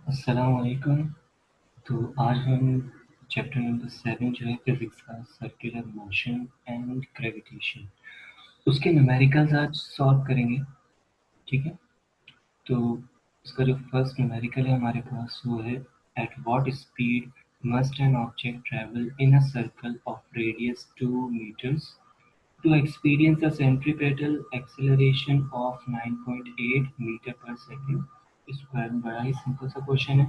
अस्सलाम वालेकुम। तो आज हम चैप्टर नंबर 7 जो है फिजिक्स का सर्कुलर मोशन एंड ग्रेविटेशन उसके न्यूमेरिकल्स आज सॉल्व करेंगे। ठीक है, तो इसका जो फर्स्ट न्यूमेरिकल है हमारे पास वो है at what speed must an object travel in a circle of radius 2 metres to experience a centripetal acceleration of 9.8 metre per second square. बड़ा ही सिंपल सा क्वेश्चन है।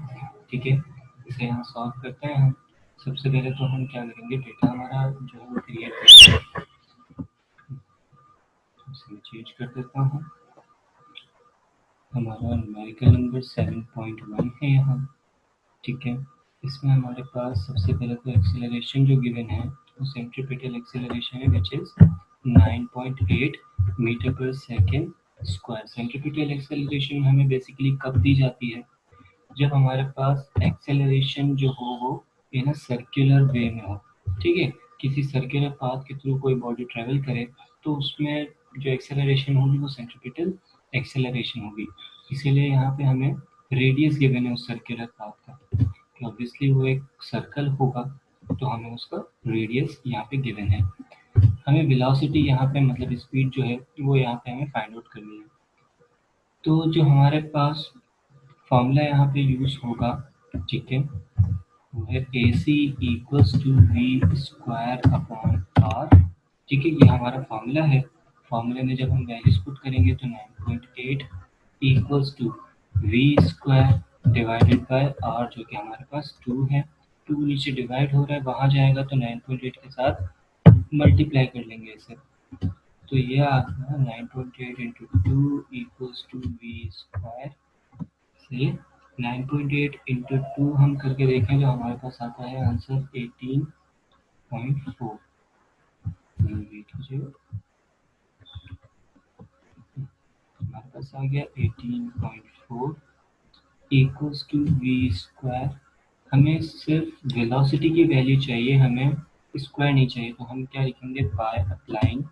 ठीक है, इसे यहाँ सॉल्व करते हैं हम। सबसे पहले तो हम क्या करेंगे, डेटा हमारा जो है वो क्रिएट करते हैं। इसे चेंज कर देता हूँ। हमारा न्यूमेरिकल नंबर 7.1 है यहाँ। ठीक है, इसमें हमारे पास सबसे पहले तो एक्सेलरेशन जो गिवन है वो सेंट्रीपिटल एक्सेलरेशन है which is 9.8 metre per second square. Centripetal acceleration हमें बेसिकली कब दी जाती है, जब हमारे पास एक्सेलरेशन जो हो वो इन अ सर्कुलर वे में हो। ठीक है, किसी सर्कुलर पाथ के थ्रू कोई बॉडी ट्रेवल करे तो उसमें जो एक्सेलरेशन होगी वो सेंट्रीपिटल एक्सेलरेशन होगी। इसीलिए यहाँ पे हमें रेडियस गिवन है उस सर्कुलर पाथ का, कि ऑब्वियसली वो एक सर्कल होगा तो हमें उसका रेडियस यहाँ पे गिवन है। हमें वेलोसिटी यहाँ पे मतलब स्पीड जो है वो यहाँ पे हमें फाइंड आउट करनी है। तो जो हमारे पास फॉर्मूला यहाँ पे यूज होगा, ठीक है, वो है a c equals to v square upon r. ठीक है, ये हमारा फॉर्मूला है। फॉर्मूले में जब हम वैल्यूज पुट करेंगे तो 9.8 equals to v square divided by r जो कि हमारे पास 2 है। 2 नीचे डिवाइड हो रहा है, वहाँ जाएगा तो 9.8 के साथ मल्टीप्लाई कर लेंगे इसे। तो ये आ गया 9.8 into 2 equals to v square से 9.8 इंटू 2 हम करके देखें तो हमारे पास आता है आंसर 18.4। हमारे पास आ गया 18.4 इक्वल्स टू वी स्क्वायर। हमें सिर्फ वेलोसिटी की वैल्यू चाहिए, हमें स्क्वायर नहीं चाहिए, तो हम क्या लिखेंगे, by applying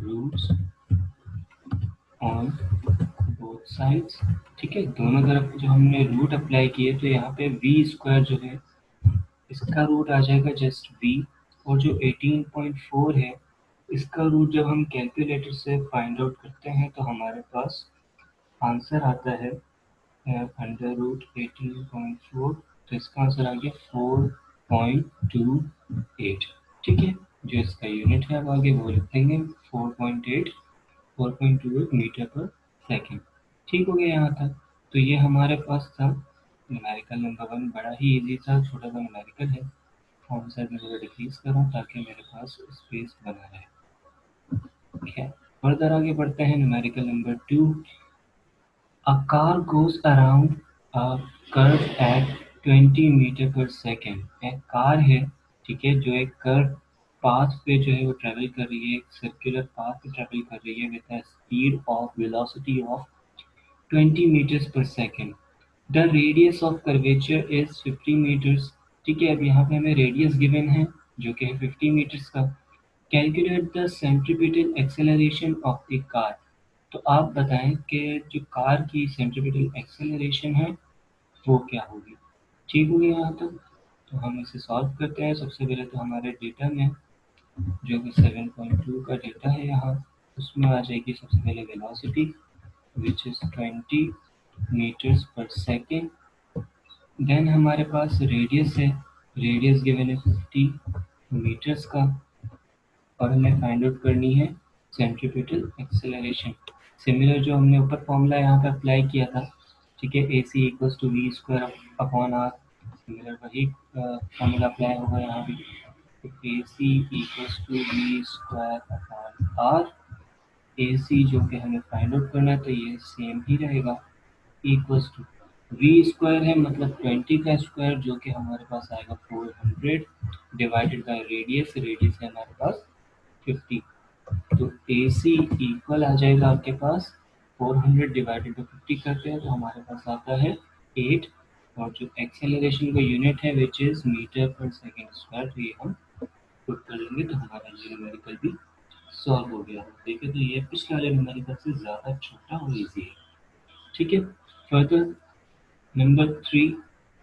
roots on both sides. ठीक है, दोनों तरफ जो हमने रूट अप्लाई किए तो यहाँ पे वी स्क्वायर जो है इसका रूट आ जाएगा जस्ट वी, और जो 18.4 है इसका रूट जब हम कैलकुलेटर से फाइंड आउट करते हैं तो हमारे पास आंसर आता है अंडर रूट 18.4, तो इसका आंसर आ गया 4.28। ठीक है, जो इसका यूनिट है अब आगे वो लिख देंगे 4.28 मीटर पर सेकेंड। ठीक हो गया यहाँ तक। तो ये हमारे पास था न्यूमेरिकल नंबर 1, बड़ा ही इजी था, छोटा सा न्यूमेरिकल है। फॉर्म साइज मैं थोड़ा डिक्रीज करूँ ताकि मेरे पास स्पेस बना रहे। ओके, फर्दर आगे बढ़ते हैं numerical number 2। A car goes around a curve at 20 metre per second. एक कार है, ठीक है, जो एक कर्व पाथ पे जो है वो ट्रेवल कर रही है, एक सर्कुलर पाथ पे ट्रेवल कर रही है with a speed of velocity of 20 meters per second. The radius of curvature is 50 meters। ठीक है, अब यहाँ पे हमें रेडियस गिवन है जो कि है 50 मीटर्स का। Calculate the centripetal acceleration of the car. तो आप बताएं कि जो कार की सेंट्रीपिटल एक्सेलरेशन है वो क्या होगी। ठीक हो गया यहाँ तक। तो हम इसे सॉल्व करते हैं। सबसे पहले तो हमारे डेटा में जो कि 7.2 का डेटा है यहाँ, उसमें आ जाएगी सबसे पहले velocity which is 20 metres per second. Then हमारे पास रेडियस है, रेडियस गिवन है 50 मीटर्स का, और हमें फाइंड आउट करनी है सेंट्रीपिटल एक्सेलरेशन। सिमिलर जो हमने ऊपर फॉर्मूला यहाँ पे अप्लाई किया था, ठीक है, a c equals to v square upon r, similar वही फॉर्मूला अप्लाई होगा यहाँ भी। A c equals to v square upon r. A c जो कि हमें फाइंड आउट करना है तो ये सेम ही रहेगा, इक्वल्स टू वी स्क्वायर है मतलब 20 का स्क्वायर जो कि हमारे पास आएगा 400 डिवाइडेड बाय रेडियस, रेडियस है हमारे पास 50। तो ए सी इक्वल आ जाएगा आपके पास 400 डिवाइडेड बाई 50 करते हैं तो हमारे पास आता है 8, और जो एक्सेलरेशन का यूनिट है which is metre per second square, तो ये हम पुट कर लेंगे तो हमारा ये न्यूमेरिकल भी सॉल्व हो गया। देखिए तो ये पिछले वाले न्यूमेरिकल से ज़्यादा छोटा और ईजी है। ठीक है। Further number 3,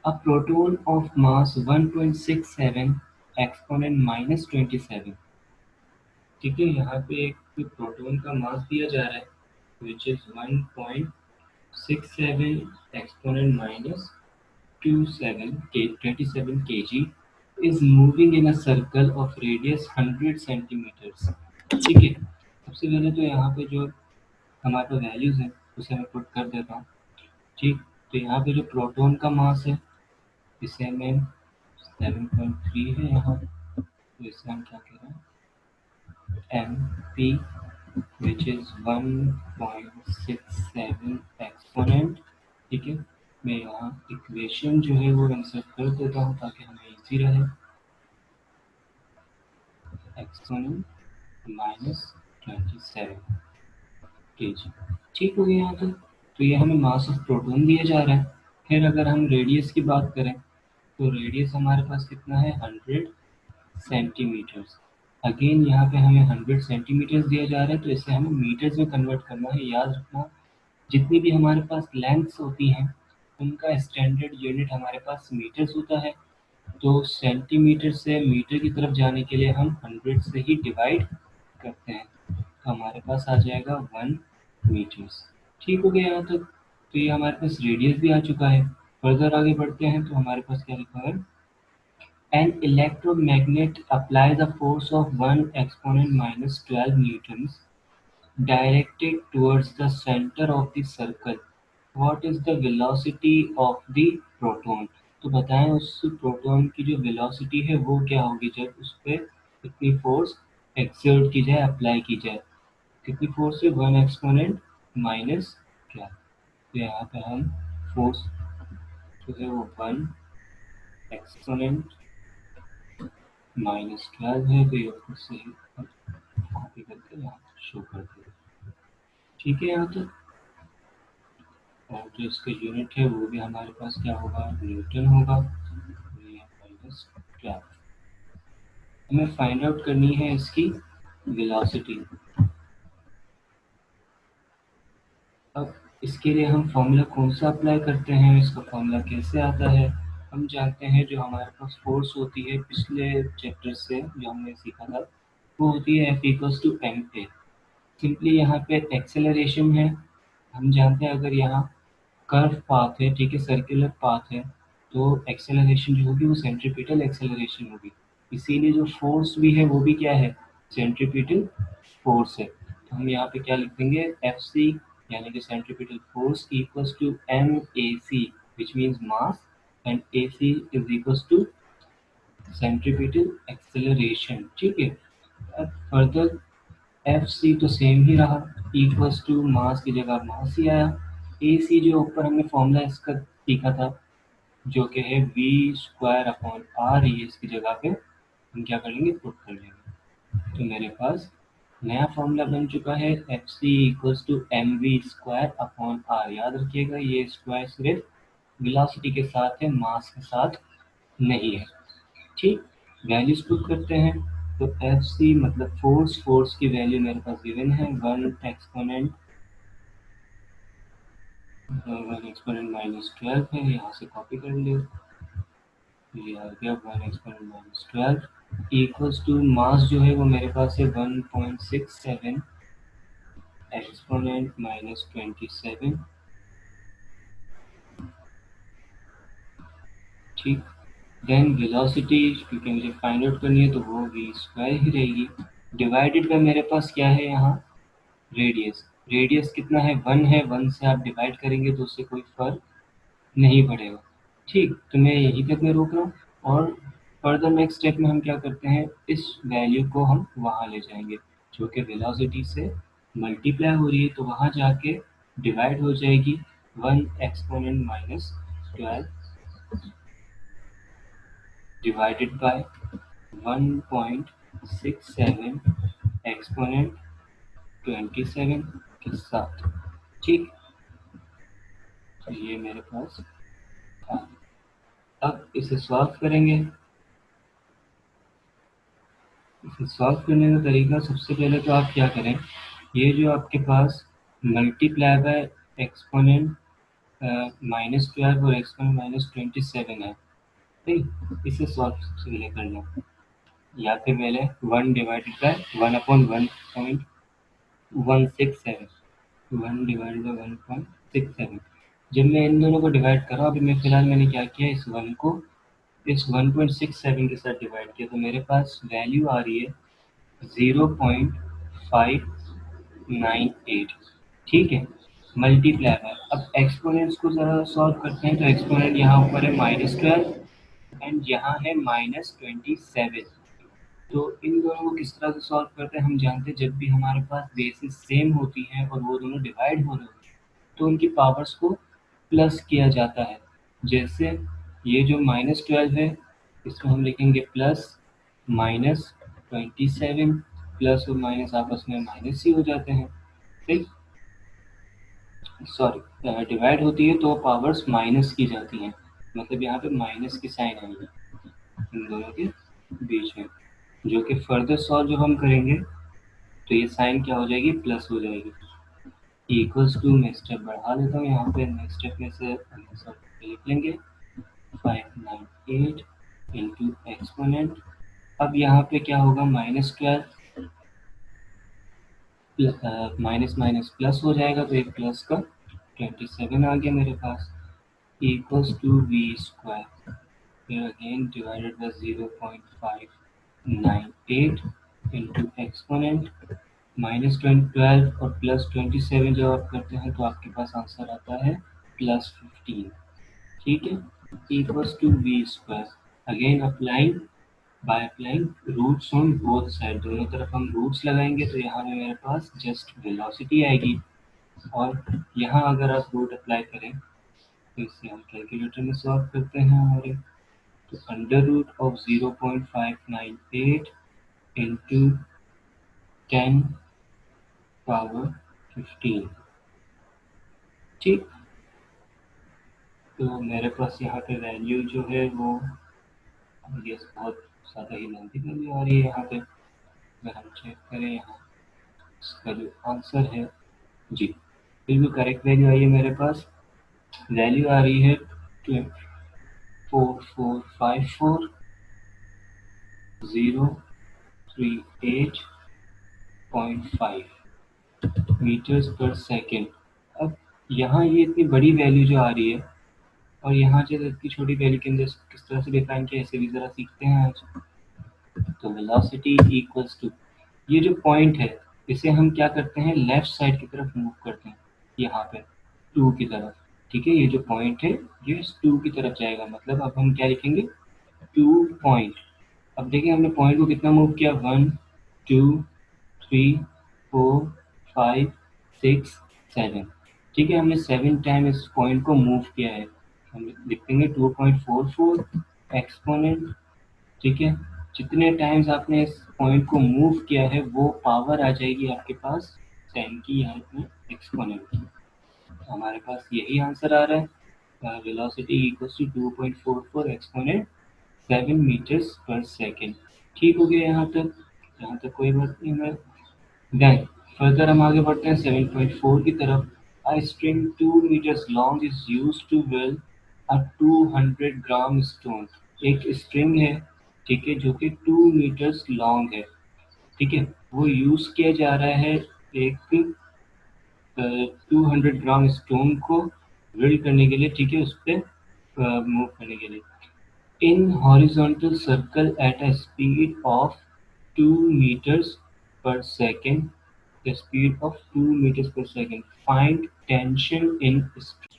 a proton of mass 1.67 exponent -27। ठीक है, यहाँ पे एक प्रोटॉन का मास दिया जा रहा है विच is 1.67 exponent -27 kg is moving in a circle of radius 100 centimeters। ठीक है, सबसे पहले तो यहाँ पे जो हमारे पास वैल्यूज है उसे मैं पुट कर देता हूँ। ठीक, तो यहाँ पे जो प्रोटॉन का मास है इसे मैं 7.3 है यहाँ, तो इसे हम क्या कह रहे हैं m p which is 1.67 exponent. ठीक है, मैं यहाँ इक्वेशन जो है वो इंसर्ट कर देता हूँ ताकि हमें इजी रहे। Exponent -27 kg। ठीक हो गया यहाँ तक। तो ये हमें मास ऑफ प्रोटॉन दिया जा रहा है। फिर अगर हम रेडियस की बात करें तो रेडियस हमारे पास कितना है 100 सेंटीमीटर्स। अगेन यहाँ पे हमें 100 सेंटीमीटर्स दिया जा रहा है, तो इसे हमें मीटर्स में कन्वर्ट करना है। याद रखना जितनी भी हमारे पास लेंथ्स होती हैं उनका स्टैंडर्ड यूनिट हमारे पास मीटर्स होता है। तो सेंटीमीटर से मीटर की तरफ जाने के लिए हम 100 से ही डिवाइड करते हैं, तो हमारे पास आ जाएगा 1 मीटर्स। ठीक हो गया यहाँ तक। तो ये हमारे पास रेडियस भी आ चुका है। फर्दर आगे बढ़ते हैं तो हमारे पास क्या लिखा है An electromagnet applies a force of 1 exponent -12 newtons directed towards the center of the circle. What is the velocity of the proton? तो बताएं उस प्रोटॉन की जो वेलोसिटी है वो क्या होगी जब उस पर इतनी फोर्स एक्सर्ट की जाए, अप्लाई की जाए। कितनी फोर्स है 1 एक्सपोनेंट -12। तो यहाँ पे हम फोर्स जो है वो 1 एक्सपोनेंट -12 है, तो ये खुद से ही कॉपी करके यहाँ शो कर देगा। ठीक है यहाँ तक। और जो इसका यूनिट है वो भी हमारे पास क्या होगा न्यूटन होगा। तो ये -12। हमें फाइंड आउट करनी है इसकी वेलोसिटी। अब इसके लिए हम फॉर्मूला कौन सा अप्लाई करते हैं, इसका फॉर्मूला कैसे आता है। हम जानते हैं जो हमारे पास फोर्स होती है पिछले चैप्टर से जो हमने सीखा था वो होती है F=ma। सिंपली यहाँ पे एक्सेलरेशन है। हम जानते हैं अगर यहाँ कर्व पाथ है, ठीक है, सर्कुलर पाथ है, तो एक्सेलरेशन जो होगी वो सेंट्रीपिटल एक्सेलरेशन होगी। इसीलिए जो फोर्स भी है वो भी क्या है सेंट्रीपिटल फोर्स है। तो हम यहाँ पे क्या लिख देंगे एफ सी यानी कि centripetal force equals to m a c which means mass and a c is equals to centripetal acceleration. ठीक है, अब फर्दर एफ सी तो सेम ही रहा, इक्वल्स टू मास की जगह मास ही आया। ए सी जो ऊपर हमने फॉर्मूला इसका सीखा था जो कि है वी स्क्वायर अपॉन आर, ये इसकी जगह पे हम क्या करेंगे पुट कर लेंगे। तो मेरे पास नया फॉर्मूला बन चुका है F C equals to m v square upon r. याद रखिएगा ये स्क्वायर सिर्फ वेलोसिटी के साथ है, मास के साथ नहीं है। ठीक, वैल्यूज पुट करते हैं। तो एफ सी मतलब फोर्स, फोर्स की वैल्यू मेरे पास गिवन है 1 एक्सपोनेंट -12 है, यहाँ से कॉपी कर लियो। ये आ गया 1 एक्सपोनेंट -12 इक्वल्स टू मास जो है वो मेरे पास है 1.67 एक्सपोनेंट -27। ठीक, देन वेलोसिटी क्योंकि मुझे फाइंड आउट करनी है तो वो वी स्क्वायर ही रहेगी। डिवाइडेड बाय मेरे पास क्या है यहाँ रेडियस। रेडियस कितना है 1 है, 1 से आप डिवाइड करेंगे तो उससे कोई फर्क नहीं पड़ेगा। ठीक, तो मैं यहीं तक मैं रोक रहा हूँ। और फर्दर नेक्स्ट स्टेप में हम क्या करते हैं इस वैल्यू को हम वहाँ ले जाएंगे जो कि वेलोसिटी से मल्टीप्लाई हो रही है, तो वहाँ जाके डिवाइड हो जाएगी 1 एक्सपोनेंट -12 डिवाइडेड बाय 1.67 एक्सपोनेंट 27 के साथ। ठीक, तो ये मेरे पास था। अब इसे सॉल्व करेंगे। इसे सॉल्व करने का तरीका, सबसे पहले तो आप क्या करें, ये जो आपके पास मल्टीप्लाई बाय एक्सपोनेंट -12 और एक्सपोनेंट -27 है, ठीक, इसे सॉल्व सबसे पहले कर लो। या फिर पहले 1 डिवाइडेड बाय 1/1.167, 1 डिवाइडेड बाय 1.67। जब मैं इन दोनों को डिवाइड कर रहा हूँ, अभी मैं फिलहाल मैंने क्या किया, इस 1 को इस 1.67 के साथ डिवाइड किया, तो मेरे पास वैल्यू आ रही है 0.598, ठीक है, मल्टीप्लाई बाय। अब एक्सपोनेंट्स को ज़रा सॉल्व करते हैं, तो एक्सपोनेंट यहाँ ऊपर है -12 एंड यहाँ है -27। तो इन दोनों को किस तरह से सॉल्व करते हैं, हम जानते हैं जब भी हमारे पास बेसिस सेम होती हैं और वो दोनों डिवाइड हो रहे होते हैं, तो उनकी पावर्स को प्लस किया जाता है। जैसे ये जो -12 है, इसको हम लिखेंगे प्लस, -27, प्लस और माइनस आपस में माइनस ही हो जाते हैं, ठीक। सॉरी, डिवाइड होती है तो पावर्स माइनस की जाती हैं, मतलब यहाँ पे माइनस की साइन आएगी इन दोनों के बीच में, जो कि फर्दर सॉल्व जब हम करेंगे तो ये साइन क्या हो जाएगी, प्लस हो जाएगी। इक्वल्स टू, मैं स्टेप बढ़ा देता हूँ, यहाँ पे नेक्स्ट स्टेप में से लिख लेंगे 598 इंटू एक्सपोनेंट। अब यहाँ पे क्या होगा, -12 माइनस माइनस प्लस हो जाएगा, तो एक प्लस का 27 आ गया मेरे पास, इक्वल्स टू वी स्क्वायर, फिर again divided by 0.598 into exponent, -12 और +27 जब आप करते हैं तो आपके पास आंसर आता है +15, ठीक है, equals to v square. Again applying, by applying roots on both side, दोनों तरफ हम रूट्स लगाएंगे, तो यहाँ पे मेरे पास जस्ट वेलोसिटी आएगी। और यहाँ अगर आप रूट अप्लाई करें तो इसे हम कैलकुलेटर में सॉल्व करते हैं हमारे, तो √0.598 इंटू 10⁻⁵, ठीक। तो मेरे पास यहाँ पे वैल्यू जो है वो, यस, बहुत ज़्यादा ही लेंथी वैल्यू आ रही है यहाँ पे। अगर हम चेक करें यहाँ, इसका जो आंसर है, जी बिल्कुल करेक्ट वैल्यू आई है मेरे पास। वैल्यू आ रही है 445038.5 मीटर्स पर सेकेंड। अब यहाँ ये इतनी बड़ी वैल्यू जो आ रही है, और यहाँ जो इतनी छोटी वैल्यू के अंदर किस तरह से डिफाइन किया, इसे भी ज़रा सीखते हैं आज। तो वेलोसिटी इक्वल्स टू, ये जो पॉइंट है इसे हम क्या करते हैं, लेफ्ट साइड की तरफ मूव करते हैं, यहाँ पे 2 की तरफ, ठीक है, ये जो पॉइंट है ये 2 की तरफ जाएगा, मतलब अब हम क्या लिखेंगे, 2 पॉइंट। अब देखिए हमने पॉइंट को कितना मूव किया, 1 2 3 4 5 6 7, ठीक है, हमने 7 टाइम इस पॉइंट को मूव किया है। हम लिख देंगे 2.44 एक्सपोनेंट, ठीक है, जितने टाइम्स आपने इस पॉइंट को मूव किया है वो पावर आ जाएगी आपके पास 10 की, यहाँ पे एक्सपोनेंट की। तो हमारे पास यही आंसर आ रहा है, velocity equals to 2.44 exponent 7 metres per second. ठीक हो गया यहाँ तक कोई बात नहीं है। देन फर्दर हम आगे बढ़ते हैं 7.4 की तरफ। A string 2 meters long is used to well a 200 gram stone। एक स्ट्रिंग है, ठीक है, जो कि 2 मीटर्स लॉन्ग है, ठीक है, वो यूज किया जा रहा है एक 200 ग्राम स्टोन को वेल्ड करने के लिए, ठीक है, उस पर मूव करने के लिए। In horizontal circle at a speed of 2 meters per second, the speed of 2 meters per second, find tension in string।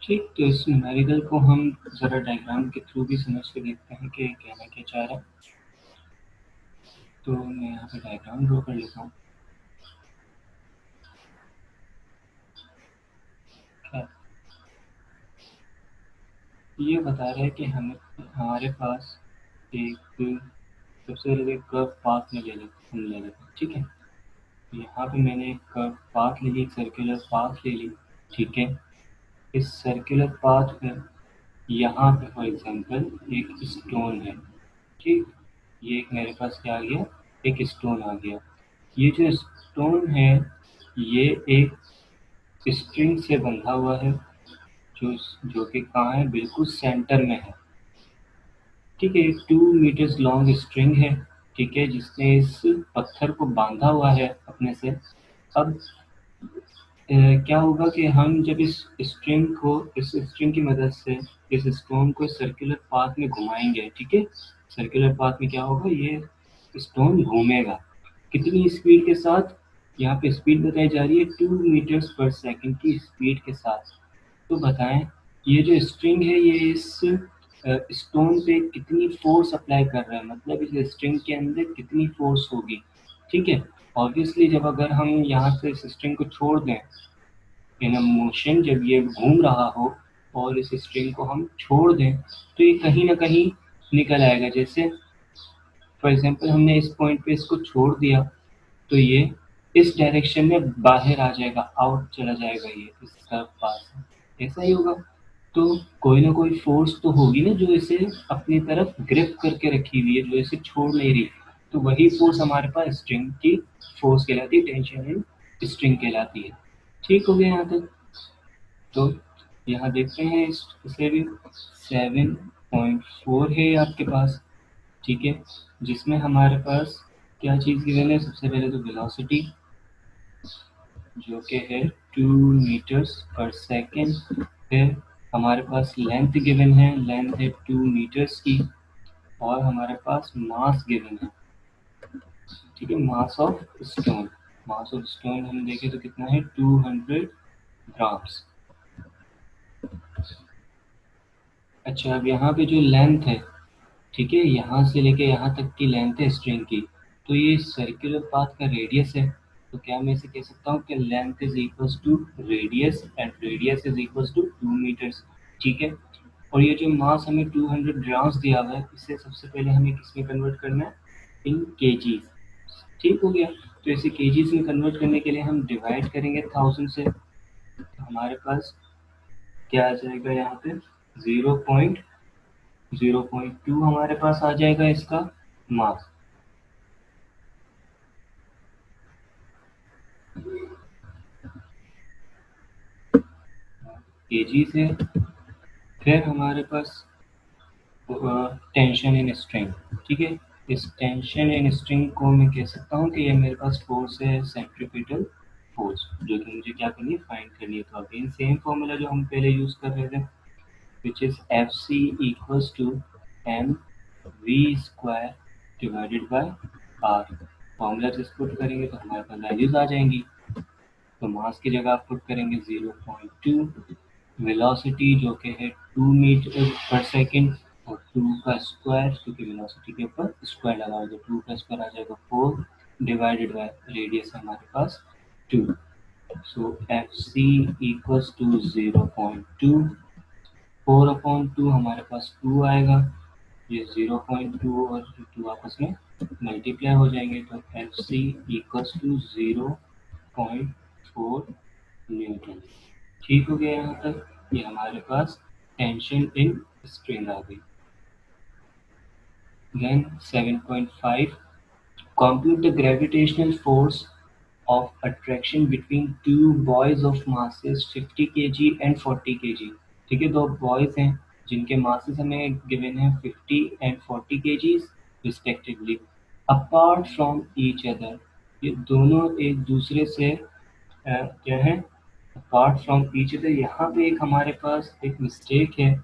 ठीक, तो इस न्यूमेरिकल को हम जरा डायग्राम के थ्रू भी समझ के देखते हैं कि कहना क्या चाह रहा है। तो मैं यहाँ पे डायग्राम ड्रॉ कर लेता हूँ। ये बता रहा है कि हमारे पास एक, सबसे पहले कर्व पाथ में ले लेते हैं, ठीक है, यहाँ पे मैंने एक कर्व पाथ ले ली, एक सर्कुलर पाथ ले ली, ठीक है। इस सर्कुलर पाथ में यहाँ पे फॉर एग्जांपल एक स्टोन है, ठीक, ये एक मेरे पास क्या आ गया, एक स्टोन आ गया। ये जो स्टोन है ये एक स्ट्रिंग से बंधा हुआ है, जो जो कि कहाँ है, बिल्कुल सेंटर में है। ठीक है, 2 मीटर्स लॉन्ग स्ट्रिंग है। ठीक है, जिसने इस पत्थर को बांधा हुआ है अपने से। अब क्या होगा कि हम जब इस स्ट्रिंग की मदद से इस स्टोन को सर्कुलर पाथ में घुमाएंगे, ठीक है, सर्कुलर पाथ में क्या होगा, ये स्टोन घूमेगा। कितनी स्पीड के साथ, यहाँ पे स्पीड बताई जा रही है 2 मीटर्स पर सेकंड की स्पीड के साथ। तो बताएं, ये जो स्ट्रिंग है ये इस स्टोन पे कितनी फोर्स अप्लाई कर रहा है, मतलब इस स्ट्रिंग के अंदर कितनी फोर्स होगी। ठीक है, ऑब्वियसली जब अगर हम यहाँ से इस स्ट्रिंग को छोड़ दें इन मोशन, जब ये घूम रहा हो और इस स्ट्रिंग को हम छोड़ दें तो ये कहीं ना कहीं निकल आएगा। जैसे फॉर एग्जांपल हमने इस पॉइंट पे इसको छोड़ दिया तो ये इस डायरेक्शन में बाहर आ जाएगा, आउट चला जाएगा, ये इस तरफ पास है। ऐसा ही होगा। तो कोई ना कोई फोर्स तो होगी ना जो इसे अपनी तरफ ग्रिप करके रखी हुई है, जो इसे छोड़ नहीं रही। तो वही फोर्स हमारे पास स्ट्रिंग की फोर्स कहलाती है, टेंशन इन स्ट्रिंग कहलाती है। ठीक हो गया यहाँ तक। तो यहाँ देखते हैं इसे भी 7.4 है आपके पास। ठीक है, जिसमें हमारे पास क्या चीज़ गिवन है, सबसे पहले तो वेलोसिटी जो कि है 2 मीटर्स पर सेकेंड। फिर हमारे पास लेंथ गिवन है, लेंथ है 2 मीटर्स की। और हमारे पास मास गिवन है, ठीक है, mass of stone. Mass of stone हम देखें तो कितना है, 200 ग्राम्स। अच्छा, अब यहाँ पे जो लेंथ है, ठीक है, यहाँ से लेके यहाँ तक की लेंथ है स्ट्रिंग की। तो ये सर्कुलर पाथ का रेडियस है। तो क्या मैं इसे कह सकता हूँ कि length is equals to radius and radius is equals to 2 metres. ठीक है, और ये जो मास हमें 200 ग्राम्स दिया हुआ है, इसे सबसे पहले हमें किसमें कन्वर्ट करना है, इन केजीज। ठीक हो गया। तो इसे केजीज में कन्वर्ट करने के लिए हम डिवाइड करेंगे 1000 से। तो हमारे पास क्या आ जाएगा यहाँ पे, 0.2 हमारे पास आ जाएगा इसका मास। केजी से फिर हमारे पास टेंशन इन स्ट्रिंग। ठीक है, इस टेंशन इन स्ट्रिंग को मैं कह सकता हूँ कि ये मेरे पास फोर्स है, सेंट्रीपिटल फोर्स, जो कि मुझे क्या करनी है, फाइंड करनी है। तो अगेन सेम फॉर्मूला जो हम पहले यूज कर रहे थे, which is F C equals to m v square divided by r. Formula से पुट करेंगे तो हमारे पास वैल्यूज आ जाएंगी। तो मास की जगह आप पुट करेंगे 0.2, वेलोसिटी जो कि है 2 मीटर पर सेकेंड, और 2 का स्क्वायर, क्योंकि वेलोसिटी के ऊपर स्क्वायर लगा हुआ है, 2 का स्क्वायर आ जाएगा 4, डिवाइडेड बाय रेडियस हमारे पास 2। सो एफ सी इक्वल्स टू 0.2, 4/2 हमारे पास 2 आएगा। ये 0.2 और 2 आपस में मल्टीप्लाई हो जाएंगे, तो F C equals to 0.4 newton. ठीक हो गया यहाँ तक। ये हमारे पास टेंशन इन स्ट्रिंग आ गई। Then 7.5, compute the gravitational force of attraction between two boys of masses 50 kg and 40 kg। ठीक है, दो बॉयज हैं जिनके मासेस हमें गिवन है 50 and 40 kgs respectively, apart from each other. ये दोनों एक दूसरे से क्या है, अपार्ट फ्रॉम ईच अदर। यहाँ पे एक हमारे पास एक मिस्टेक है।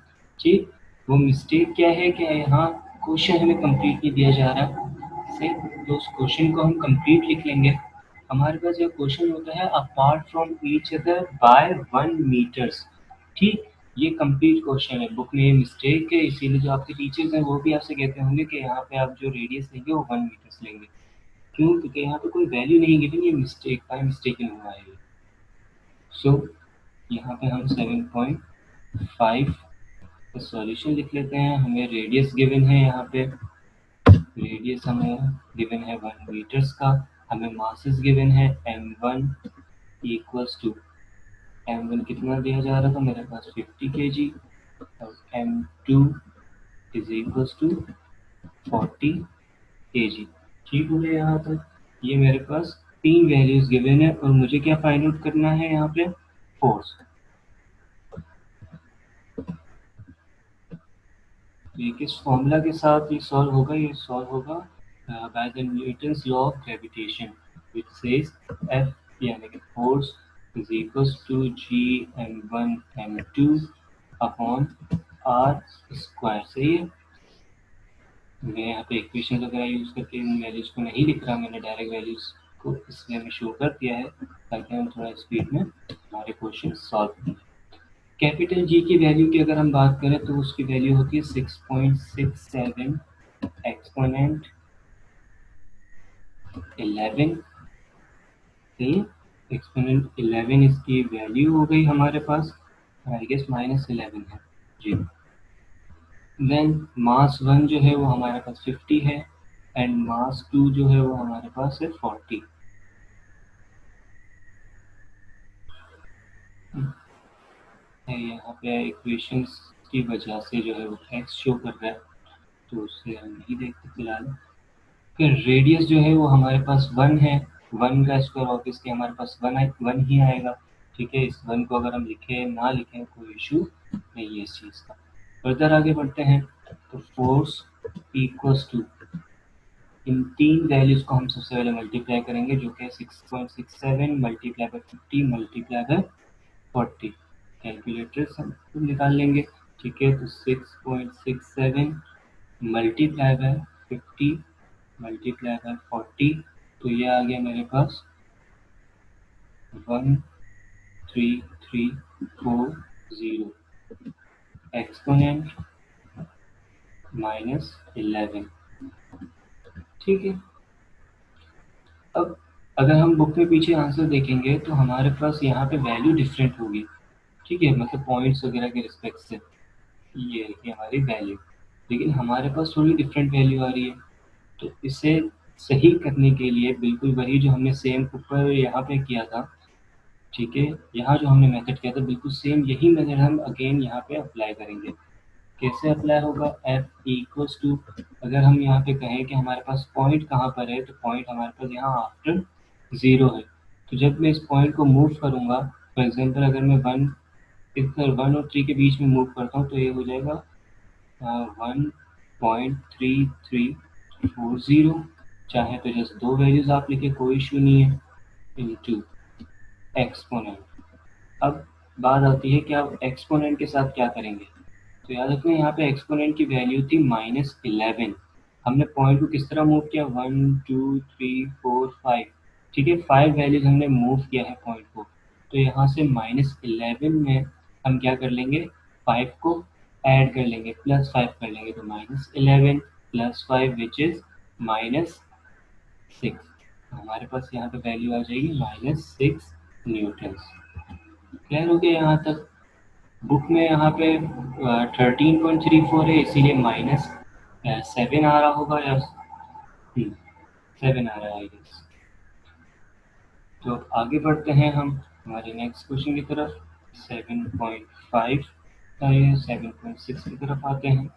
ठीक, वो मिस्टेक क्या है, क्या यहाँ क्वेश्चन हमें कंप्लीट नहीं दिया जा रहा से, तो उस क्वेश्चन को हम कंप्लीट लिख लेंगे। हमारे पास जो क्वेश्चन होता है, apart from each other by 1 metres. ठीक, ये कंप्लीट क्वेश्चन है, बुक में ये मिस्टेक है, इसीलिए जो आपके टीचर्स हैं वो भी आपसे कहते होंगे कि यहाँ पे आप जो रेडियस लेंगे वो 1 मीटर्स लेंगे। क्यों, क्योंकि यहाँ पे कोई वैल्यू नहीं गिवन, ये मिस्टेक बाय मिस्टेक हुआ है। सो यहाँ पे हम 7.5 का सॉल्यूशन लिख लेते हैं। हमें रेडियस गिवन है, यहाँ पे रेडियस हमें गिवन है 1 मीटर्स का। हमें मासेस गिवन है m1 इक्वल्स टू, m1 कितना दिया जा रहा था मेरे पास, 50 kg, और m2 is equals to 40 kg। ठीक हो गया यहाँ तक। ये मेरे पास तीन वैल्यूज गिवन है और मुझे क्या फाइंड आउट करना है यहाँ पे, फोर्स। तो ये किस फॉर्मूला के साथ ये सॉल्व होगा, ये सॉल्व होगा by the Newton's law of gravitation which says F यानी कि force is equals to G m1 m2 upon r square. सही है। मैं यहाँ पे इक्वेशन वगैरह यूज करके इन वैल्यूज को नहीं लिख रहा, मैंने डायरेक्ट वैल्यूज को इसमें हमें शो कर दिया है ताकि हम थोड़ा स्पीड में हमारे क्वेश्चन सॉल्व करें। कैपिटल जी की वैल्यू की अगर हम बात करें तो उसकी वैल्यू होती है 6.67 एक्सपोनेंट 11। सही है। एक्सपोनेंट 11 इसकी वैल्यू हो गई हमारे पास, आई गेस -11 है जी। देन मास 1 जो है वो हमारे पास 50 है एंड मास 2 जो है वो हमारे पास है 40। यहाँ पे इक्वेशंस की वजह से जो है वो एक्स शो कर रहा है तो उससे हम नहीं देखते फिलहाल। फिर रेडियस जो है वो हमारे पास 1 है, 1 का स्क्वायर ऑब्वियसली हमारे पास 1 ही आएगा। ठीक है, इस 1 को अगर हम लिखें ना लिखें कोई इशू नहीं है इस चीज़ का। फर्दर आगे बढ़ते हैं तो फोर्स इक्वल्स टू, इन तीन वैल्यूज को हम सबसे पहले मल्टीप्लाई करेंगे जो कि 6.67 multiply by 50 multiply by 40। Calculator से हम निकाल लेंगे। ठीक है, तो 6.67 मल्टीप्लाई बाय 50 मल्टीप्लाई बाय 40, तो ये आ गया मेरे पास 13340 एक्सपोनेंट -11। ठीक है। अब अगर हम बुक में पीछे आंसर देखेंगे तो हमारे पास यहाँ पे वैल्यू डिफरेंट होगी। ठीक है, मतलब पॉइंट्स वगैरह के रिस्पेक्ट से ये है कि हमारी वैल्यू, लेकिन हमारे पास थोड़ी डिफरेंट वैल्यू आ रही है। तो इसे सही करने के लिए बिल्कुल वही जो हमने सेम ऊपर यहाँ पे किया था, ठीक है, यहाँ जो हमने मेथड किया था बिल्कुल सेम यही मेथड हम अगेन यहाँ पे अप्लाई करेंगे। कैसे अप्लाई होगा, एफ इक्वल्स टू, अगर हम यहाँ पे कहें कि हमारे पास पॉइंट कहाँ पर है तो पॉइंट हमारे पास यहाँ आफ्टर 0 है। तो जब मैं इस पॉइंट को मूव करूँगा, फॉर एग्जाम्पल अगर मैं 1 और 3 के बीच में मूव करता हूँ तो ये हो जाएगा 1.3340। चाहे तो जस्ट दो वैल्यूज आप लिखे कोई इशू नहीं है, इनटू एक्सपोनेंट। अब बात आती है कि आप एक्सपोनेंट के साथ क्या करेंगे। तो याद रखना यहाँ पे एक्सपोनेंट की वैल्यू थी -11। हमने पॉइंट को किस तरह मूव किया, 1 2 3 4 5। ठीक है, 5 वैल्यूज हमने मूव किया है पॉइंट को। तो यहाँ से -11 में हम क्या कर लेंगे, 5 को ऐड कर लेंगे, +5 कर लेंगे, तो -11 +5 विच इज -6। हमारे पास यहाँ पे वैल्यू आ जाएगी -6 न्यूटन। क्लियर हो गया यहाँ तक। बुक में यहाँ पे 13.34 है इसीलिए -7 आ रहा होगा या 7 आ रहा है आई गेस। तो आगे बढ़ते हैं हम हमारे नेक्स्ट क्वेश्चन की तरफ। 7.5 का ये 7.6 की तरफ आते हैं।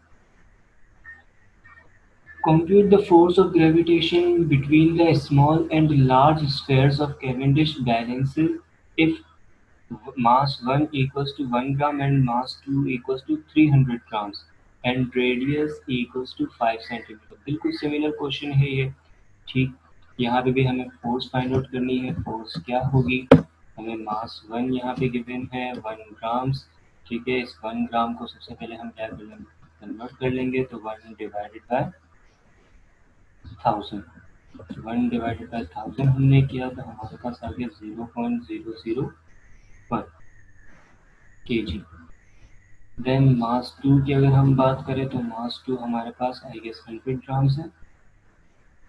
Compute the force of gravitation between the small and large spheres of Cavendish balances if mass 1 equals to 1 gram and mass 2 equals to 300 grams and radius equals to 5 centimetre. बिल्कुल similar question है ये। ठीक, यहाँ पे भी हमें force find out करनी है। फोर्स क्या होगी, हमें मास 1 यहाँ पे गिवन है 1 ग्राम्स। ठीक है, इस 1 ग्राम को सबसे पहले हम क्या कर लेंगे, कन्वर्ट कर लेंगे, तो 1 डिवाइडेड बाय 1000। 1 डिवाइडेड बाय 1000 हमने किया तो हमारे पास आ गया 0.001 kg। देन मास 2 की अगर हम बात करें तो मास 2 हमारे पास आई गेस 100 ग्राम्स है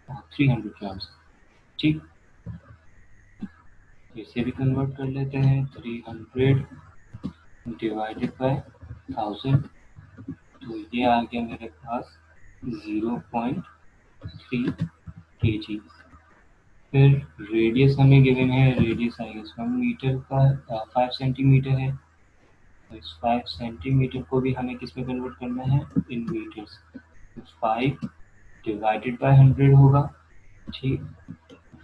और 300 ग्राम्स। ठीक, इसे भी कन्वर्ट कर लेते हैं, 300 डिवाइडेड बाय 1000, तो ये आ गया मेरे पास 0.3 kg। फिर रेडियस हमें गिवन है, रेडियस आई गेस 1 मीटर का 5 सेंटीमीटर है। तो इस 5 सेंटीमीटर को भी हमें किस में कन्वर्ट करना है, इन मीटर्स। 5 डिवाइडेड बाय 100 होगा। ठीक,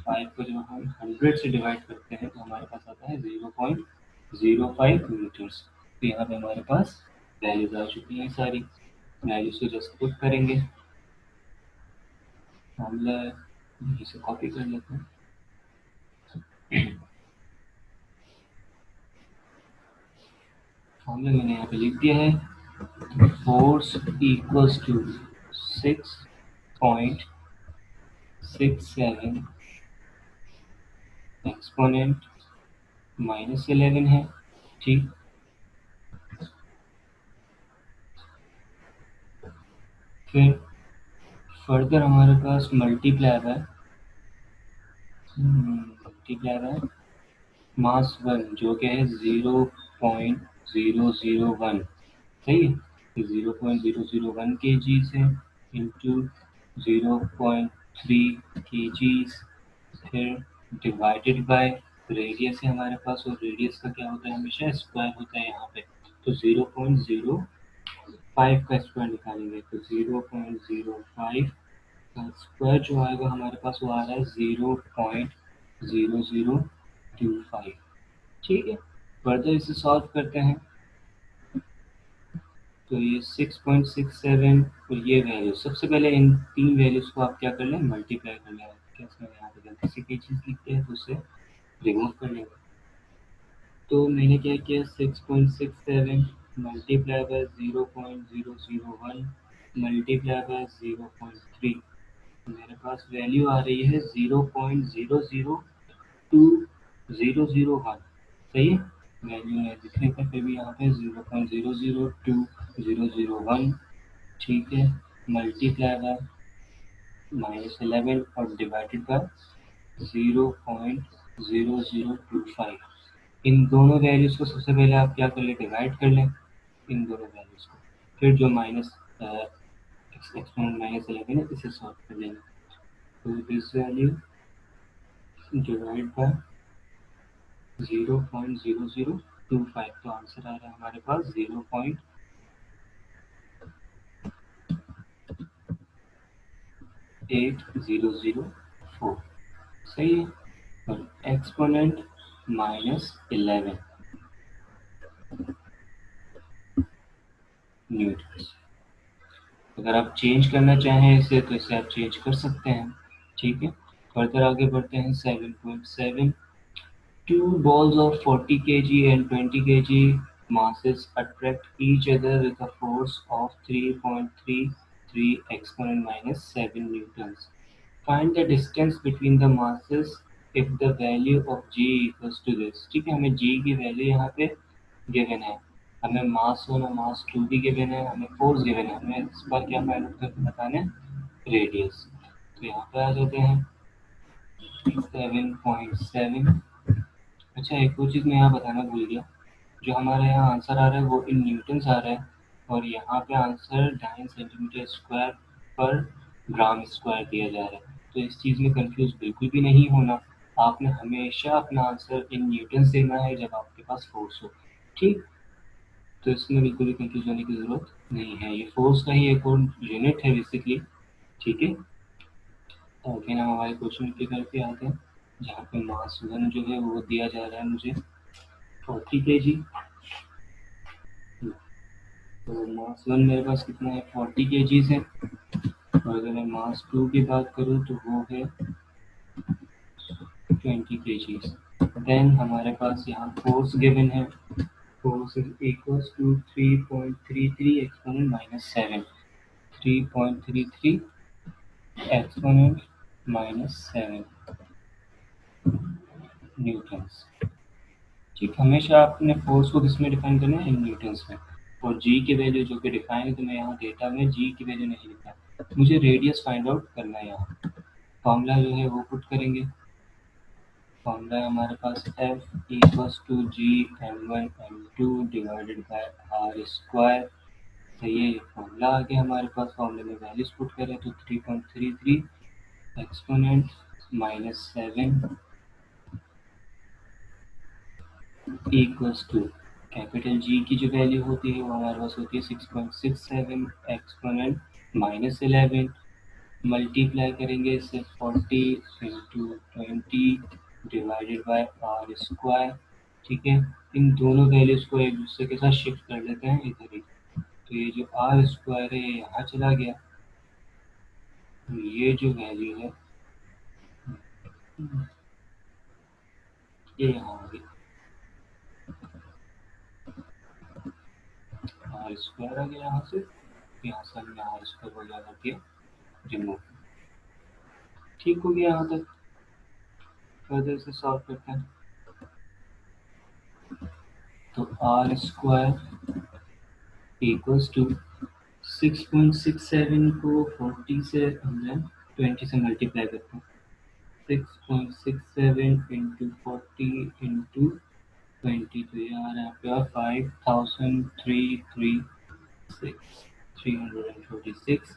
5 को जब हम 100 से डिवाइड करते हैं तो हमारे पास आता है 0.05 मीटर्स। तो यहाँ पे हमारे पास वैल्यूज आ चुकी हैं सारी। वैल्यूज को जस्ट पुट करेंगे, फॉर्मूला यहीं से कॉपी कर लेते हैं। फॉर्मूला मैंने यहाँ पे लिख दिया है, फोर्स इक्वल्स टू 6.67 एक्सपोनेंट -11 है। ठीक, फिर फर्दर हमारे पास मल्टीप्लाई बाय मास 1 जो कि है 0.001। सही है, 0.001 के जीज है इंटू 0.3 के जीज, फिर डिवाइडेड बाय रेडियस है हमारे पास, और रेडियस का क्या होता है, हमेशा स्क्वायर होता है यहाँ पे। तो 0.05 का स्क्वायर निकालेंगे तो 0.05 का स्क्वायर जो आएगा हमारे पास वो आ रहा है 0.0025। ठीक है, फर्दर इसे सॉल्व करते हैं तो ये 6.67 और ये वैल्यू, सबसे पहले इन तीन वैल्यूज को आप क्या कर लें, मल्टीप्लाई कर लें। कैसे यहाँ पे गलती से कोई चीज़ लिखते हैं तो उसे रिमूव कर लेंगे। तो मैंने क्या किया, 6.67 मल्टीप्लाई बाय 0.001 मल्टीप्लाई बाय 0.3, मेरे पास वैल्यू आ रही है 0.002001। सही है, वैल्यू है दिखने पर फिर भी यहाँ पे 0.002001। ठीक है, मल्टीप्लाई बाय -11 और डिवाइडेड बाय 0.0025। इन दोनों वैल्यूज को सबसे पहले आप क्या कर लें, डिवाइड कर लें इन दोनों वैल्यूज को, फिर जो एक्सपोनेंट -11 है इसे सॉल्व कर लेंगे। तो दिस वैल्यू डिवाइड बाय 0.0025, तो आंसर आ रहा है हमारे पास 0.8004। सही है, और एक्सपोनेंट -11 न्यूटन। अगर आप चेंज करना चाहें इसे तो इसे आप चेंज कर सकते हैं। ठीक है, फर्दर आगे बढ़ते हैं 7.7। Two balls of 40 kg and 20 kg masses attract each other with a force of 3.33 exponent -7 newtons. Find the distance between the masses if the value of g equals to this। ठीक है, हमें g की value यहाँ पे given है, हमें मास 1 और मास 2 भी गिवन है, हमें फोर्स गिवन है, हमें इस बार क्या फाइंड आउट करके बताना है, रेडियस। तो यहाँ पे आ जाते हैं 7.7। अच्छा, एक और चीज़ मैं यहाँ बताना भूल गया, जो हमारे यहाँ आंसर आ रहा है वो इन न्यूटन्स आ रहा है, और यहाँ पे आंसर 2.5 सेंटीमीटर स्क्वायर पर ग्राम स्क्वायर दिया जा रहा है। तो इस चीज़ में कंफ्यूज बिल्कुल भी नहीं होना, आपने हमेशा अपना आंसर इन न्यूटन्स देना है जब आपके पास फोर्स हो। ठीक, तो इसमें बिल्कुल भी कंफ्यूज होने की ज़रूरत नहीं है, ये फोर्स का ही एक और यूनिट है बेसिकली। ठीक है, तो अगेन हम हमारे क्वेश्चन पे करके आते हैं, जहाँ पे मास 1 जो है वो दिया जा रहा है मुझे 40 kg। तो मास 1 मेरे पास कितना है, 40 kg है, और अगर मैं मास 2 की बात करूँ तो वो है 20 kg। देन हमारे पास यहाँ फोर्स गिवन है, force equals to 3.33 exponent -7, 3.33 exponent -7 newtons. ठीक, हमेशा आपने फोर्स को किस में डिफाइन करना है, इन न्यूटन्स में, और जी की वैल्यू जो कि डिफाइन है, तो मैं यहाँ डेटा में जी की वैल्यू नहीं लिखा, मुझे रेडियस फाइंड आउट करना है। यहाँ फॉर्मूला जो है वो पुट करेंगे, फॉर्मूला है हमारे पास F equals to G m1 m2 divided by r square. तो ये फॉर्मूला आ गया हमारे पास, फॉर्मूले में वैल्यूज पुट करें तो 3.33 exponent -7 equals to capital G की जो वैल्यू होती है वो हमारे पास होती है 6.67 एक्सपोनेंट -11 मल्टीप्लाई करेंगे इससे 40 × 20 डिवाइडेड बाय आर स्क्वायर। ठीक है, इन दोनों वैल्यूज को एक दूसरे के साथ शिफ्ट कर लेते हैं इधर ही। तो ये जो आर स्क्वायर है ये यहाँ चला गया, तो ये जो वैल्यू है ये यहाँ आ गई, आर स्क्वायर आ गया यहाँ से हमने आर स्क्वायर वगैरह कर दिया रिमूव। ठीक हो गया यहाँ तक। फर्दर से सॉल्व करते हैं। तो आर स्क्वायर इक्वल्स टू 6.67 को 40 से हमने 20 से मल्टीप्लाई करते हैं। 6.67 इंटू 40 इंटू 20, तो ये आ रहा है आपका 5336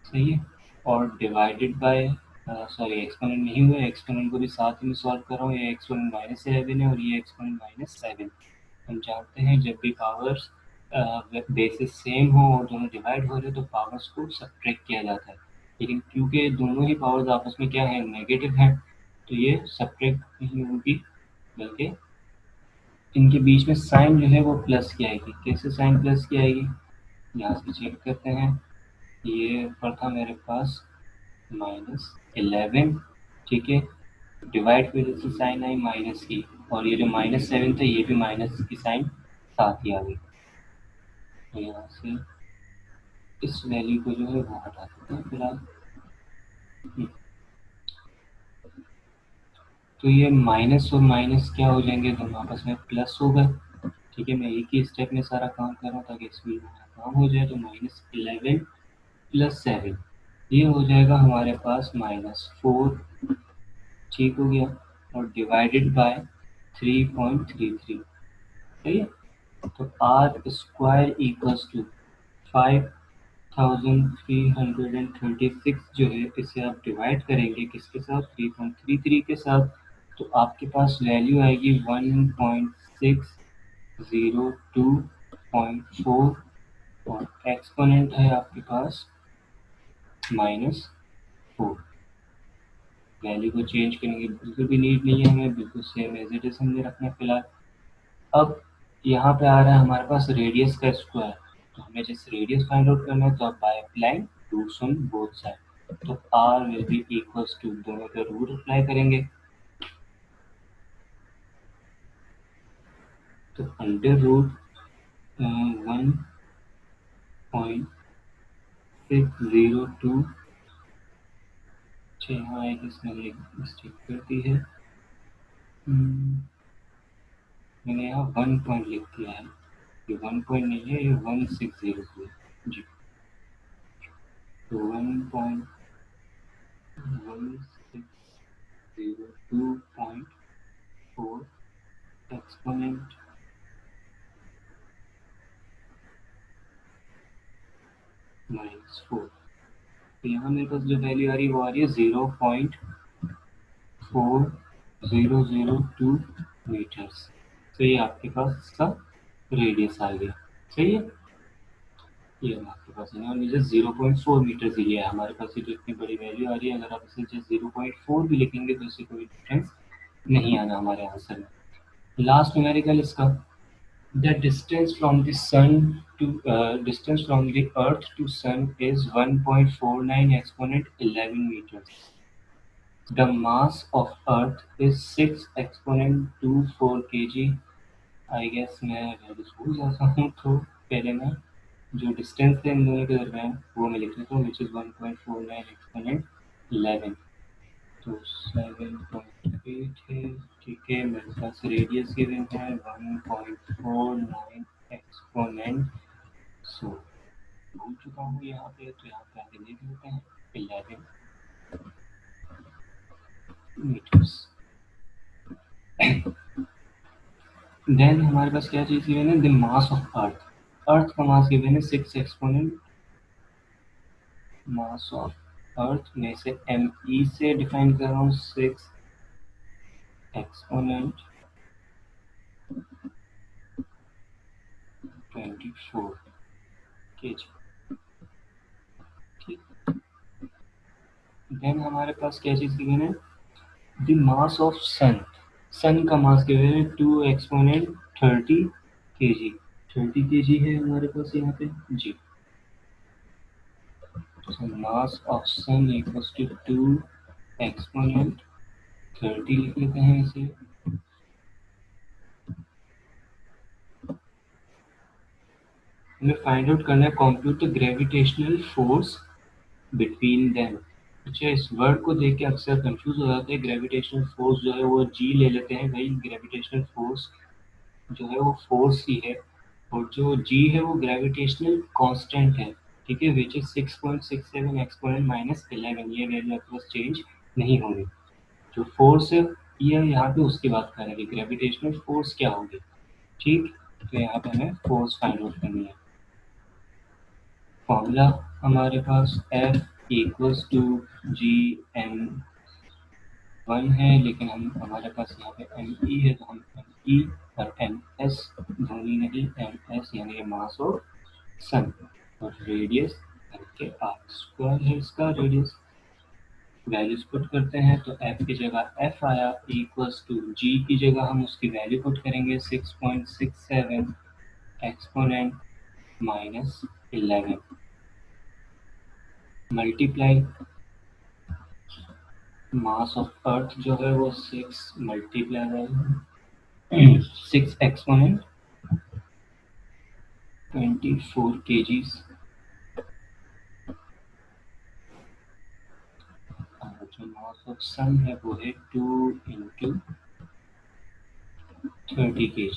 सही है। और डिवाइडेड बाय सॉरी एक्सपोनेंट नहीं हुआ, एक्सपोनेंट को भी साथ में सॉल्व कर रहा हूँ। ये एक्सपोनेंट -7 है और ये एक्सपोनेंट -7। हम जानते हैं जब भी पावर्स बेसिस सेम हो और दोनों डिवाइड हो रहे तो पावर्स को सब्ट्रैक्ट किया जाता है, लेकिन क्योंकि दोनों ही पावर्स आपस में क्या है, नेगेटिव है, तो ये सब्ट्रैक्ट नहीं होगी, बल्कि इनके बीच में साइन जो है वो प्लस की आएगी। कैसे साइन प्लस की आएगी, यहाँ से चेक करते हैं। ये ऊपर था मेरे पास -11, ठीक है, डिवाइड की वजह से साइन आई माइनस की, और ये जो -7 था ये भी माइनस की साइन साथ ही आ गई। तो यहाँ से इस वैल्यू को जो है वो हटा देते हैं फिलहाल। तो ये माइनस और माइनस क्या हो जाएंगे, दोनों आपस में प्लस हो गए। ठीक है, मैं एक ही स्टेप में सारा काम कर रहा हूँ ताकि स्पीड में काम हो जाए। तो -11 + 7 ये हो जाएगा हमारे पास -4। ठीक हो गया, और डिवाइडेड बाय 3.33 सही है। तो आर स्क्वायर इक्वल्स टू 5336 जो है, इसे आप डिवाइड करेंगे किसके साथ, 3.33 के साथ, तो आपके पास वैल्यू आएगी 1.602.4, और एक्सपोनेंट है आपके पास -4। वैल्यू को चेंज करने की बिल्कुल भी नीड नहीं है हमें, बिल्कुल सेम एज इट इज हमने रखना है फिलहाल। अब यहाँ पे आ रहा है हमारे पास रेडियस का स्क्वायर, तो हमें जैसे रेडियस फाइंड आउट करना है तो आप by applying roots on both side, तो r will be equals to, दोनों पे रूट अप्लाई करेंगे, तो अंडर रूट 1.602, यहाँ एक इसमें एक मिस्टेक कर दी है, मैंने यहाँ 1 पॉइंट लिख दिया है, ये 1 पॉइंट नहीं है, ये 1602 है जी। तो 1.1602.4 एक्सपोनेंट -4। तो यहाँ मेरे पास जो वैल्यू आ रही है वो आ रही है 0.4002 मीटर्स। तो ये आपके पास इसका रेडियस आ गया सही है। ये आपके पास है, और मुझे 0.4 मीटर ही लिया है हमारे पास। ये जो इतनी बड़ी वैल्यू आ रही है, अगर आप इसे जस्ट 0.4 भी लिखेंगे तो इससे कोई डिफरेंस नहीं आना हमारे आंसर में। लास्ट न्यूमेरिकल इसका, the distance from the sun to distance from the earth to sun is 1.49 exponent 11 meters. The mass of earth is 6 exponent 24 kg. I guess मैं वैल्यूज भूल जाता हूँ, तो पहले मैं जो डिस्टेंस है इन दोनों के दरमियान वो मैं लिख लेता हूँ, विच इज़ 1.49 एक्सपोनेंट 11, तो 7.8 है। ठीक है, मेरे पास रेडियस गिवन है 1.49 एक्सपोनेंट, सो भूल चुका हूँ यहाँ पे, तो यहाँ पे आगे लिख लेते हैं 11 मीटर्स। देन हमारे पास क्या चीज़ गिवन है, द मास ऑफ अर्थ। अर्थ का मास गिवन है 6 एक्सपोनेंट, मास ऑफ अर्थ में से एम ई से डिफाइन कर रहा हूँ 6 एक्सपोनेंट 24 kg। ठीक, देन हमारे पास क्या चीज़ गिवन है, द मास ऑफ सन, सन का मास गिवन है 2 एक्सपोनेंट 30 kg, 30 kg है हमारे पास यहाँ पे जी। तो mass of sun equals to 2 exponent 30 लिख लेते हैं इसे। हमें फाइंड आउट करना है compute the gravitational force between them. अच्छा, इस वर्ड को देख के अक्सर कंफ्यूज हो जाते हैं। ग्रेविटेशनल फोर्स जो है वो जी ले लेते हैं, भाई ग्रेविटेशनल फोर्स जो है वो फोर्स ही है, और जो जी है वो ग्रेविटेशनल कांस्टेंट है, ठीक है, विच इज 6.67 एक्सपोनेंट माइनस 11। ये वैल्यू आपके पास चेंज नहीं होगी। जो फोर्स है ये यहाँ पे उसकी बात करेंगे, ग्रेविटेशनल फोर्स क्या होगी, ठीक। तो यहाँ पे हमें फोर्स फाइंड आउट करनी है। फॉर्मूला हमारे पास F equals to G m one है, लेकिन हम हमारे पास यहाँ पे एम ई है, तो हम एम ई और एम एस धोनी नहीं, एम एस यानी मास ऑफ सन, और रेडियस के आर स्क्वायर है इसका रेडियस। वैल्यूज पुट करते हैं तो एफ की जगह एफ आया, इक्वल्स टू जी की जगह हम उसकी वैल्यू पुट करेंगे 6.67 exponent minus 11 multiply mass of earth जो है वो 6 मल्टीप्लाई 6 एक्सपोनेंट 24 kgs, और जो मास ऑफ सन है वो है 2 इंटू 30 kg,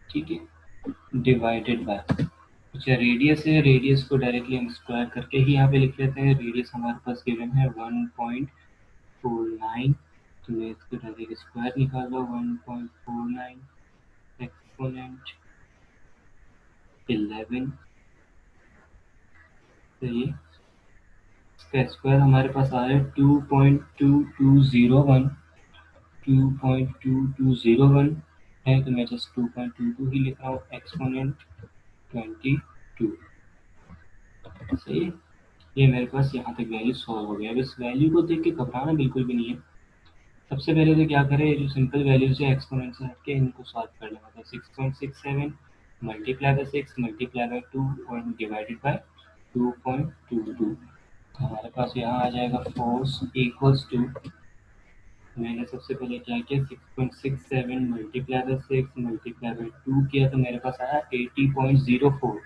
ठीक है, डिवाइडेड बाय, अच्छा रेडियस है, रेडियस को डायरेक्टली हम स्क्वायर करके ही यहाँ पे लिख लेते हैं। रेडियस हमारे पास गिवन है 1.49, तो मैं इसको डायरेक्ट स्क्वायर निकाल रहा हूँ, 1.49 एक्सपोनेंट 11, तो ये इसका स्क्वायर हमारे पास आ रहा है 2.2201, 2.2201 है, तो मैं जस्ट 2.22 ही लिख रहा हूँ, एक्सपोनेंट 22, सही है। ये मेरे पास यहाँ तक वैल्यू सॉल्व हो गया। अब इस वैल्यू को देख के घबराना बिल्कुल भी नहीं है। सबसे पहले तो क्या करें, जो सिंपल वैल्यूज है एक्सपोनेंट से हटके इनको सॉल्व कर लें। मतलब 6.67 मल्टीप्लाई बाय 6 मल्टीप्लाई बाय 2 और डिवाइडेड बाय 2.22, तो हमारे पास यहाँ आ जाएगा फोर्स इक्वल्स टू, मैंने सबसे पहले क्या किया, 6.67 मल्टीप्लाई बाय 6 मल्टीप्लाई बाय 2 किया, तो मेरे पास आया 80.04।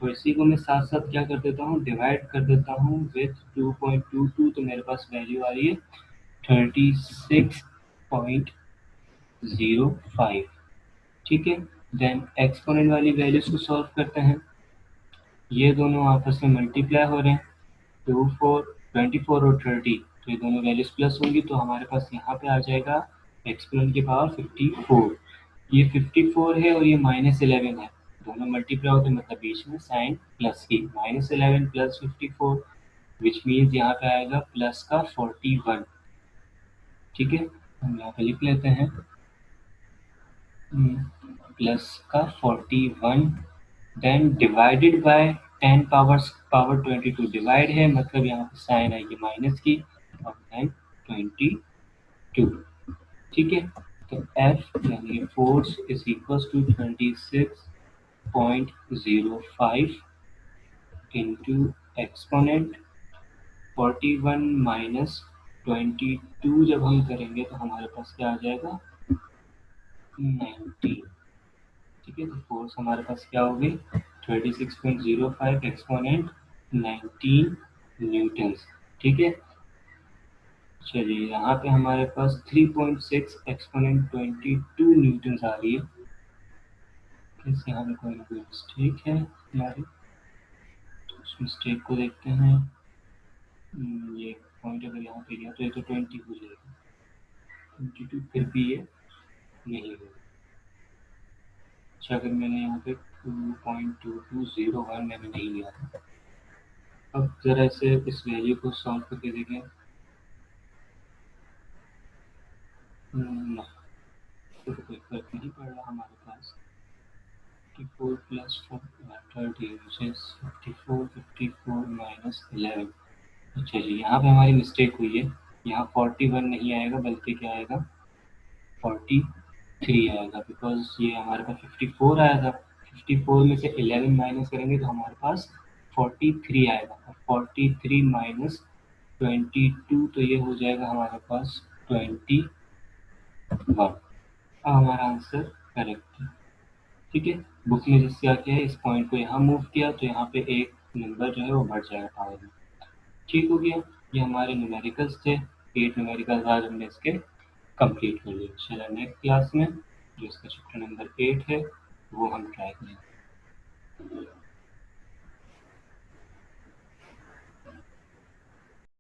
तो इसी को मैं साथ साथ क्या कर देता हूँ, डिवाइड कर देता हूँ विथ 2.22, तो मेरे पास वैल्यू आ रही है 36.05, ठीक है। देन एक्सपोनेंट वाली वैल्यूज को सॉल्व करते हैं, ये दोनों आपस में मल्टीप्लाई हो रहे हैं, 24 और 30, तो ये दोनों वैल्यूज प्लस होंगी, तो हमारे पास यहाँ पे आ जाएगा एक्सपोनेंट की पावर 54। ये 54 है और ये -11 है, दोनों मल्टीप्लाई होते हैं, मतलब बीच में साइन प्लस की, -11 प्लस 54, विच मीन्स यहाँ पे आएगा प्लस का 41, ठीक है। हम यहाँ पे लिख लेते हैं प्लस का 41, then divided by 10 power 22, divide है मतलब यहाँ पे साइन आएगी माइनस की, और देन 22, ठीक है। तो F यानी force is equal to 26.05 into exponent 41 minus 22, जब हम करेंगे तो हमारे पास क्या आ जाएगा 19, ठीक है। तो फोर्स हमारे पास क्या होगी 36.05 एक्सपोनेंट 19 न्यूटन्स, ठीक है। चलिए यहाँ पे हमारे पास 3.6 एक्सपोनेंट 22 न्यूटन्स आ रही है, इस यहाँ पे कोई ना कोई मिस्टेक है हमारी, तो उस मिस्टेक को देखते हैं। ये पॉइंट अगर यहाँ पे गया तो ये तो 20 हो जाएगा, 22 फिर भी ये नहीं होगा। अच्छा, अगर मैंने यहाँ पे 2.2201 मैंने नहीं लिया था, अब ज़रा इसे इस वैल्यू को सॉल्व करके देखें। ना, तो कोई फर्क नहीं पड़ रहा हमारे पास, 54 प्लस 30 विच इज 54, 54 माइनस 11, अच्छा जी, यहाँ पे हमारी मिस्टेक हुई है। यहाँ 41 नहीं आएगा, बल्कि क्या आएगा, 43 आएगा, बिकॉज ये हमारे पास 54 आया था। 54 में से 11 माइनस करेंगे तो हमारे पास 43 आएगा, और 43 माइनस 22, तो ये हो जाएगा हमारे पास 21। अब हमारा आंसर करेक्ट है। ठीक है, बुक में जैसे क्या किया है, इस पॉइंट को यहाँ मूव किया तो यहाँ पे एक नंबर जो है वो बढ़ जाएगा पावर में। ठीक हो गया। ये हमारे न्यूमेरिकल्स थे। 8 न्यूमेरिकल्स आज हमने इसके कंप्लीट कर लिए। चलो नेक्स्ट क्लास में जो इसका चैप्टर नंबर 8 है वो हम ट्राई करेंगे।